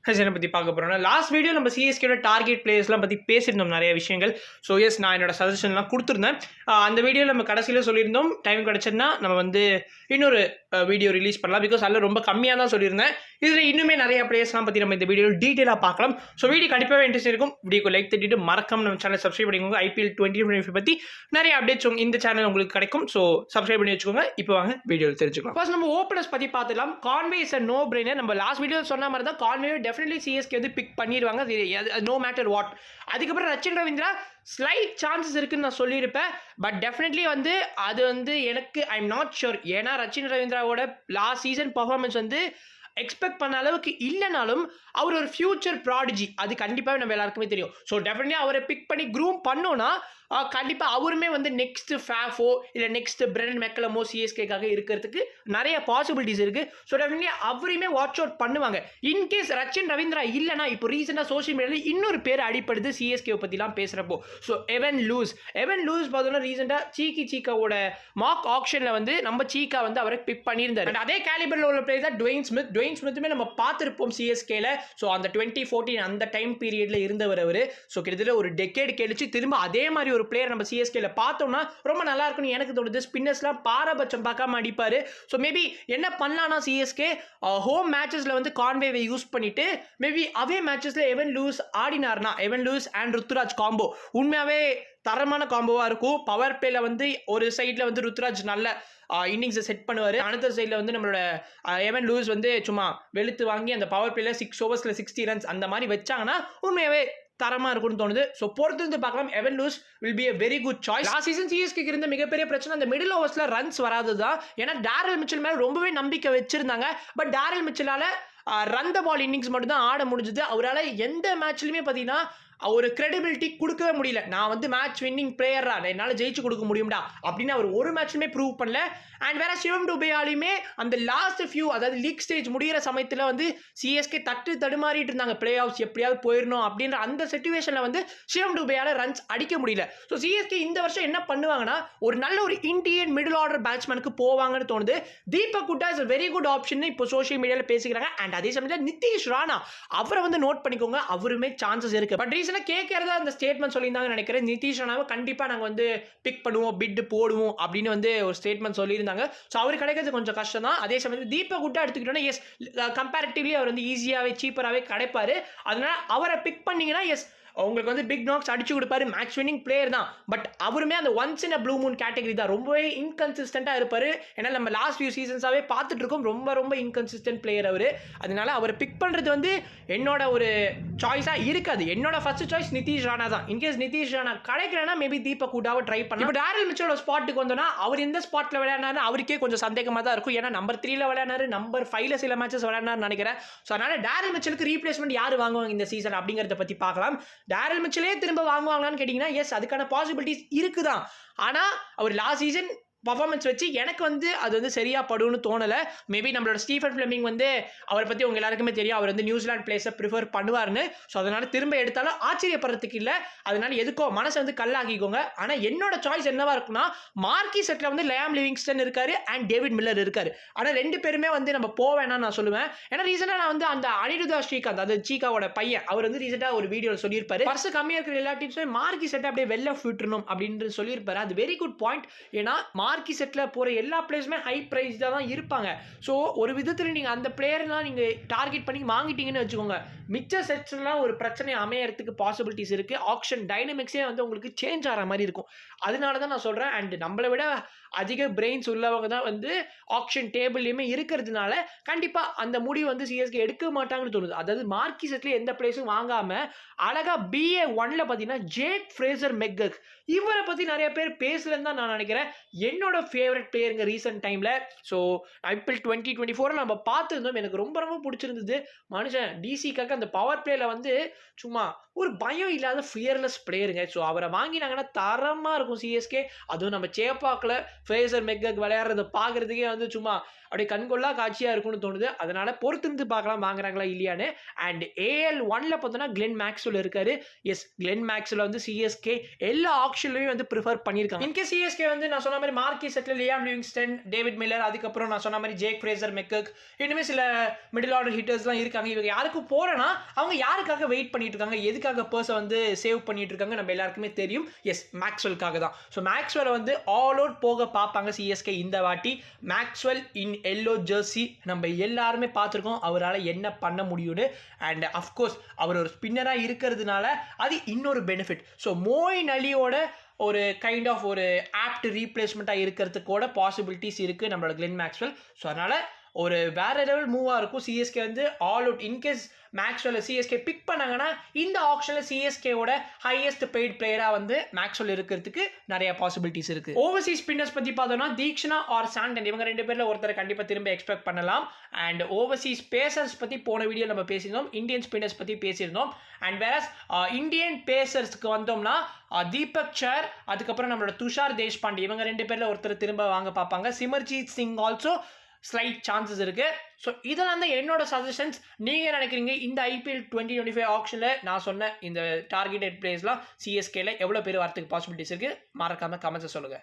பத்தி பார்க்க போறோம். லாஸ்ட் வீடியோ நம்ம சிஎஸ்கேயோட டார்கெட் பிளேயர்ஸ்லாம் பத்தி பேசியிருந்தோம் நிறைய விஷயங்கள். ஸோ எஸ் நான் என்னோட சஜஷன்லாம் கொடுத்துருந்தேன். அந்த வீடியோ நம்ம கடைசியில் சொல்லியிருந்தோம் டைம் கிடச்சதுன்னா நம்ம வந்து இன்னொரு வீடியோ ரிலீஸ் பண்ணலாம். பிகாஸ் அதில் ரொம்ப கம்மியாக தான் சொல்லியிருந்தேன். இதில் இன்னுமே நிறைய பிளேயர்ஸ்லாம் பற்றி நம்ம இந்த வீடியோவில் டீட்டெயிலாக பார்க்கலாம். ஸோ வீடியோ கண்டிப்பாக இன்ட்ரெஸ்ட் இருக்கும். வீடியோக்கு லைக் தட்டிட்டு மறக்காம நம்ம சேனல் சப்ஸ்கிரைப் பண்ணிக்கோங்க. IPL 2025 பற்றி நிறைய அப்டேட்ஸ் இந்த சேனல் உங்களுக்கு கிடைக்கும். ஸோ சப்ஸ்கிரைப் பண்ணி வச்சுக்கோங்க. இப்போ வாங்க வீடியோவில் தெரிஞ்சுக்கலாம். ஃபர்ஸ்ட் நம்ம ஓப்பனர்ஸ் பற்றி பார்த்துக்கலாம். Conway is no brainer. நம்ம லாஸ்ட் வீடியோ சொன்ன மாதிரி தான் கான்வே டெஃபினெட்லி சிஎஸ்கே வந்து பிக் பண்ணிடுவாங்க, நோ மேட்டர் வாட். அதுக்கப்புறம் ரச்சின் ரவீந்திரா ஸ்லைட் சான்சஸ் இருக்குன்னு நான் சொல்லியிருப்பேன். பட் டெஃபினெட்லி வந்து அது வந்து எனக்கு ஐ எம் நாட் ஷுர். ஏன்னா ரச்சின் ரவீந்திராவோட லாஸ்ட் சீசன் பர்ஃபார்மன்ஸ் வந்து எக்ஸ்பெக்ட் பண்ண அளவுக்கு இல்லைனாலும் அவர் ஒரு ஃபியூச்சர் ப்ராடிஜி, அது கண்டிப்பாக நம்ம எல்லாருக்குமே தெரியும். ஸோ டெஃபினெட்லி அவரை பிக் பண்ணி க்ரூம் பண்ணோன்னா கண்டிப்பாக அவருமே வந்து நெக்ஸ்ட் ஃபேஃபோ இல்லை நெக்ஸ்ட் பிரெண்டன் மெக்கலமோ சிஎஸ்கேக்காக இருக்கிறதுக்கு நிறைய பாசிபிலிட்டிஸ் இருக்குது. ஸோ டெஃபினெட்லி அவரையுமே வாட்ச் அவுட் பண்ணுவாங்க. இன்கேஸ் ரச்சின் ரவீந்திரா இல்லைனா இப்போ ரீசெண்டாக சோஷியல் மீடியாவில் இன்னொரு பேர் அடிப்படுது சிஎஸ்கே பற்றிலாம் பேசுகிறப்போ. ஸோ எவன் லூஸ் பார்த்தோன்னா ரீசெண்டாக சீக்காவோட மார்க் ஆக்ஷனில் வந்து நம்ம சீக்கா வந்து அவரை பிக் பண்ணியிருந்தார். அண்ட் அதே கேலிபரில் உள்ள பிளேயர் தான் டுவேன் ஸ்மித்துமே நம்ம பார்த்துருப்போம் சிஎஸ்கேல. ஸோ அந்த 2014 அந்த டைம் பீரியடில் இருந்தவர் அவர். ஸோ கிட்டத்தட்ட ஒரு டெக்கேட் கழிச்சு திரும்ப அதே மாதிரி ஒரு பிளேயர் நம்ம சிஎஸ்கேல பார்த்தோம்னா ரொம்ப நல்லா இருக்கும்னு எனக்கு தோணுது. ஸ்பின்னர்ஸ்லாம் பாரபட்சம் பார்க்காம அடிப்பாரு. ஸோ மேபி என்ன பண்ணலாம்னா சிஎஸ்கே ஹோம் மேட்சஸ்ல வந்து கான்வேவை யூஸ் பண்ணிட்டு மேபி அவே மேட்சஸ்ல எவன் லூஸ் ஆடினார்னா எவன் லூஸ் அண்ட் ருத்துராஜ் காம்போ உண்மையாவே தரமான காம்போவா இருக்கும். பவர் பிளேல வந்து ஒரு சைட்ல வந்து ருத்துராஜ் நல்ல இன்னிங்ஸை செட் பண்ணுவார். அடுத்த சைடில் வந்து நம்மளோட எவன் லூஸ் வந்து சும்மா வெளுத்து வாங்கி அந்த பவர் பிளேல 6 ஓவர்ஸில் 60 ரன்ஸ் அந்த மாதிரி வச்சாங்கன்னா உண்மையாவே தரமா இருக்கும்னு தோணுது. ஸோ பொறுத்து வந்து பார்க்கலாம். Evin Lewis will be a very good choice. Last season CSK இருந்த மிகப்பெரிய பிரச்சனை அந்த மிடில் ஓவர்ஸ்ல ரன்ஸ் வராது தான். ஏன்னா டேரல் மிச்சல் மேல ரொம்பவே நம்பிக்கை வச்சிருந்தாங்க. பட் டேரல் மிச்சலால ரன் த பால் இன்னிங்ஸ் மட்டும் தான் ஆட முடிஞ்சது. அவரால் எந்த மேட்ச்லையுமே பார்த்தீங்கன்னா ஒரு கிரெடிபிலிட்டி கொடுக்கவே முடியல. நான் வந்து மேட்ச் வின்னிங் பிளேயரா, என்னால் ஜெயிச்சு கொடுக்க முடியும்டா அப்படின்னு அவர் ஒரு மேட்ச்லுமே ப்ரூவ் பண்ணல. அண்ட் வேற சிவம் டுபேயாலையுமே அந்த லாஸ்ட் ஃபியூ அதாவது லீக் ஸ்டேஜ் முடிகிற சமயத்தில் வந்து சிஎஸ்கே தடுமாறிட்டு இருந்தாங்க. பிளே ஆஃப்ஸ் எப்படியாவது போயிடணும் அப்படின்ற அந்த சிச்சுவேஷனில் வந்து சிவம் டுபேயால ரன்ஸ் அடிக்க முடியல. ஸோ சிஎஸ்கே இந்த வருஷம் என்ன பண்ணுவாங்கன்னா ஒரு நல்ல ஒரு இந்தியன் மிடில் ஆர்டர் பேட்ஸ்மேனுக்கு போவாங்கன்னு தோணுது. தீபக் குட்டா இஸ் வெரி குட் ஆப்ஷன் இப்போ சோஷியல் மீடியாவில் பேசிக்கிறாங்க. அண்ட் அதே சமயத்தில் நிதிஷ் ராணா அவரை வந்து நோட் பண்ணிக்கோங்க, அவருமே சான்சஸ் இருக்கு. பட் கேட்கறதா அந்த ஸ்டேட்மெண்ட் சொல்லியிருந்தாங்கன்னு நினைக்கிறேன். நிதிஷ் ராணாவை கண்டிப்பாக நாங்கள் வந்து பிக் பண்ணுவோம், பிட் போடுவோம் அப்படின்னு வந்து ஒரு ஸ்டேட்மெண்ட் சொல்லியிருந்தாங்க. ஸோ அவர் கிடைக்கிறது கொஞ்சம் கஷ்டம் தான். அதே சமயத்தில் தீபக் குட்டா எடுத்துக்கிட்டோன்னா எஸ் கம்பேரிட்டிவ்லி அவர் வந்து ஈஸியாகவே சீப்பராகவே கிடைப்பாரு. அதனால அவரை பிக் பண்ணீங்கன்னா எஸ் உங்களுக்கு வந்து பிக் நாக்ஸ் அடிச்சு கொடுப்பாரு. மேட்ச் வின்னிங் பிளேயர் தான். பட் அவருமே அந்த once in a blue Moon category தான். ரொம்பவே இன்கன்சிஸ்டண்டாக இருப்பார். ஏன்னா நம்ம லாஸ்ட் ஃபியூ சீசன்ஸாகவே பார்த்துட்டு இருக்கோம். ரொம்ப இன்கன்சிஸ்டன்ட் பிளேயர் அவர். அதனால அவரை பிக் பண்ணுறது வந்து என்னோட ஒரு சாய்ஸாக இருக்காது. என்னோட ஃபர்ஸ்ட் சாய்ஸ் நிதிஷ் ராணா தான். இன்கேஸ் நிதிஷ் ராணா கிடைக்கலன்னா மேபி தீபக் குட்டாவை ட்ரை பண்ணலாம். இப்போ டேரல் மிச்சலோட ஸ்பாட்டுக்கு வந்தோன்னா அவர் எந்த ஸ்பாட்டில் விளையாடினாரு அவருக்கே கொஞ்சம் சந்தேகமாக தான் இருக்கும். ஏன்னா நம்பர் 3ல விளையாடினாரு, நம்பர் 5ல சில மேட்சஸ் விளையாடினாரு நினைக்கிறேன். ஸோ அதனால டேரல் மிச்சலுக்கு ரீப்ளேஸ்மெண்ட் யார் வாங்குவாங்க இந்த சீசன் அப்படிங்கிறத பற்றி பார்க்கலாம். டேரல் மிச்சலே திரும்ப வாங்குவாங்களான்னு கேட்டிங்கன்னா எஸ் அதுக்கான பாசிபிலிட்டிஸ் இருக்குதான். ஆனால் அவர் லாஸ்ட் சீசன் பர்ஃபார்மன்ஸ் வச்சு எனக்கு வந்து அது வந்து சரியாக படும்னு தோணலை. மேபி நம்மளோட ஸ்டீஃபன் ஃப்ளெமிங் வந்து அவரை பற்றி உங்கள் எல்லாருக்குமே தெரியும். அவர் வந்து நியூசிலாந்து பிளேஸை ப்ரிஃபர் பண்ணுவார்னு. ஸோ அதனால் திரும்ப எடுத்தாலும் ஆச்சரியப்படுறதுக்கு இல்லை. அதனால எதுக்கோ மனசை வந்து கல்லாக்கிக்கோங்க. ஆனால் என்னோட சாய்ஸ் என்னவா இருக்குன்னா மார்க்கி செட்டில் வந்து லியாம் லிவிங்ஸ்டன் இருக்காரு அண்ட் டேவிட் மில்லர் இருக்காரு. ஆனால் 2 பேருமே வந்து நம்ம போவேணான்னு நான் சொல்லுவேன். ஏன்னா ரீசெண்டாக நான் வந்து அந்த அனிருதா ஸ்ரீகாந்த் அது சீக்காவோட பையன் அவர் வந்து ரீசெண்டாக ஒரு வீடியோவில் சொல்லியிருப்பாரு. பர்ஸ் கம்மியாக இருக்கிற எல்லா டீம்ஸுமே மார்க்கி செட்டை அப்படியே வெளில விட்டுறணும் அப்படின்னு சொல்லியிருப்பாரு. அது வெரி குட் பாயிண்ட். ஏன்னா மார்க்கி செட்டில் போகிற எல்லா பிளேயர்ஸுமே ஹை ப்ரைஸ்டாக தான் இருப்பாங்க. ஸோ ஒரு விதத்தில் நீங்கள் அந்த பிளேயர்லாம் நீங்கள் டார்கெட் பண்ணி வாங்கிட்டீங்கன்னு வச்சுக்கோங்க, மிச்ச செட்ஸ்லாம் ஒரு பிரச்சனை அமையறதுக்கு பாசிபிலிட்டிஸ் இருக்குது. ஆக்ஷன் டைனமிக்ஸே வந்து உங்களுக்கு சேஞ்ச் ஆகிற மாதிரி இருக்கும். அதனால தான் நான் சொல்கிறேன். அண்ட் நம்மளை விட அதிக பிரெயின்ஸ் உள்ளவங்க தான் வந்து ஆக்ஷன் டேபிள்லையுமே இருக்கிறதுனால கண்டிப்பாக அந்த முடிவு வந்து சிஎஸ்கே எடுக்க மாட்டாங்கன்னு தோணுது. அதாவது மார்க்கி செட்டில் எந்த பிளேஸும் வாங்காமல் அழகாக BA1ல் பார்த்தீங்கன்னா ஜேக் ஃப்ரேசர் மெக்கக் இவரை பற்றி நிறைய பேர் பேசலன்னு தான் நான் நினைக்கிறேன். என்னோட ஃபேவரட் பிளேயருங்க ரீசெண்ட் டைமில். ஸோ IPL 2024 நம்ம பார்த்துருந்தோம். எனக்கு ரொம்ப பிடிச்சிருந்தது. மனுஷன் டிசிக்காக அந்த பவர் பிளேயில் வந்து சும்மா ஒரு பயம் இல்லாத ஃபியர்லெஸ் பிளேயருங்க. ஸோ அவரை வாங்கினாங்கன்னா தரமாக இருக்கும் சிஎஸ்கே. அதுவும் நம்ம சேப்பாக்கில் ஃப்ரேசர் மெக்கக் விளையாடுறத பார்க்குறதுக்கே வந்து சும்மா அப்படியே கண்கொள்ளா காட்சியாக இருக்கும்னு தோணுது. அதனால் பொறுத்திருந்து பார்க்கலாம் வாங்குறாங்களா இல்லையான்னு. அண்ட் AL1ல் பார்த்தோன்னா கிளென் மேக்ஸ்வெல் இருக்காரு. எஸ் கிளென் மேக்ஸ்வெல் வந்து சிஎஸ்கே எல்லா ஆக்ஷன்லையும் வந்து ப்ரிஃபர் பண்ணியிருக்காங்க. இன்கேஸ் சிஎஸ்கே வந்து நான் சொன்ன மாதிரி மார்க்கி செட்டில், லியாம் லிவிங்ஸ்டன், டேவிட் மில்லர், அதுக்கப்புறம் நான் சொன்ன மாதிரி ஜேக் ஃப்ரேசர் மெக்கக், இன்னுமே சில மிடில் ஆர்டர் ஹிட்டர்ஸ்லாம் இருக்காங்க. இவங்க யாருக்கு போறேன்னா அவங்க யாருக்காக வெயிட் பண்ணிட்டு இருக்காங்க, எதுக்காக பர்ஸை வந்து சேவ் பண்ணிட்டு இருக்காங்க நம்ம எல்லாருக்குமே தெரியும். எஸ், மேக்ஸ்வெல்காக தான். ஸோ மேக்ஸ்வெல் வந்து ஆல் அவுட் போக பார்ப்பாங்க சிஎஸ்கே இந்த வாட்டி. மேக்ஸ்வெல் இன் எல்லோ ஜெர்சி நம்ம எல்லாருமே பார்த்துருக்கோம் அவரால் என்ன பண்ண முடியும்னு. அண்ட் அஃப்கோர்ஸ் அவர் ஒரு ஸ்பின்னராக இருக்கிறதுனால அது இன்னொரு பெனிஃபிட். ஸோ மோயின் அலியோட ஒரு கைண்ட் ஆஃப் ஒரு ஆப்ட் ரீப்ளேஸ்மெண்ட்டாக இருக்கிறதுக்கோட பாசிபிலிட்டிஸ் இருக்குது நம்மளோட கிளென் மேக்ஸ்வெல். ஸோ அதனால் ஒரு வேற லெவல் மூவாக இருக்கும். சிஎஸ்கே வந்து all out in case Maxwell CSK pick பண்ணாங்கன்னா இந்த ஆப்ஷனில் சிஎஸ்கேவோட ஹையஸ்ட் பெய்ட் பிளேயராக வந்து மேக்ஸ்வெல் இருக்கிறதுக்கு நிறைய பாசிபிலிட்டிஸ் இருக்குது. ஓவர்சீஸ் ஸ்பின்னர்ஸ் பற்றி பார்த்தோம்னா தீக்ஷனா ஆர் சாண்டன் இவங்க 2 பேரில் ஒருத்தரை கண்டிப்பாக திரும்ப எக்ஸ்பெக்ட் பண்ணலாம். அண்ட் ஓவர்சீஸ் பேசர்ஸ் பற்றி போன வீடியோ நம்ம பேசியிருந்தோம், இந்தியன் ஸ்பின்னர்ஸ் பற்றி பேசியிருந்தோம். அண்ட் வேறஸ் இந்தியன் பேசர்ஸ்க்கு வந்தோம்னா தீபக் சர், அதுக்கப்புறம் நம்மளோட துஷார் தேஷ்பாண்டே இவங்க 2 பேரில் ஒருத்தர் திரும்ப வாங்க பார்ப்பாங்க. Simarjeet Singh also slight chances இருக்கு. ஸோ இதெல்லாம் தான் என்னோட சஜஷன்ஸ். நீங்கள் நினைக்கிறீங்க இந்த ஐபிஎல் 2025 ஆப்ஷனில் நான் சொன்ன இந்த டார்கெட்டட் பிளேஸ்லாம் சிஎஸ்கேல எவ்வளோ பேர் வரத்துக்கு பாசிபிலிட்டிஸ் இருக்குது? மறக்காம கமெண்ட்ஸை சொல்லுங்கள்.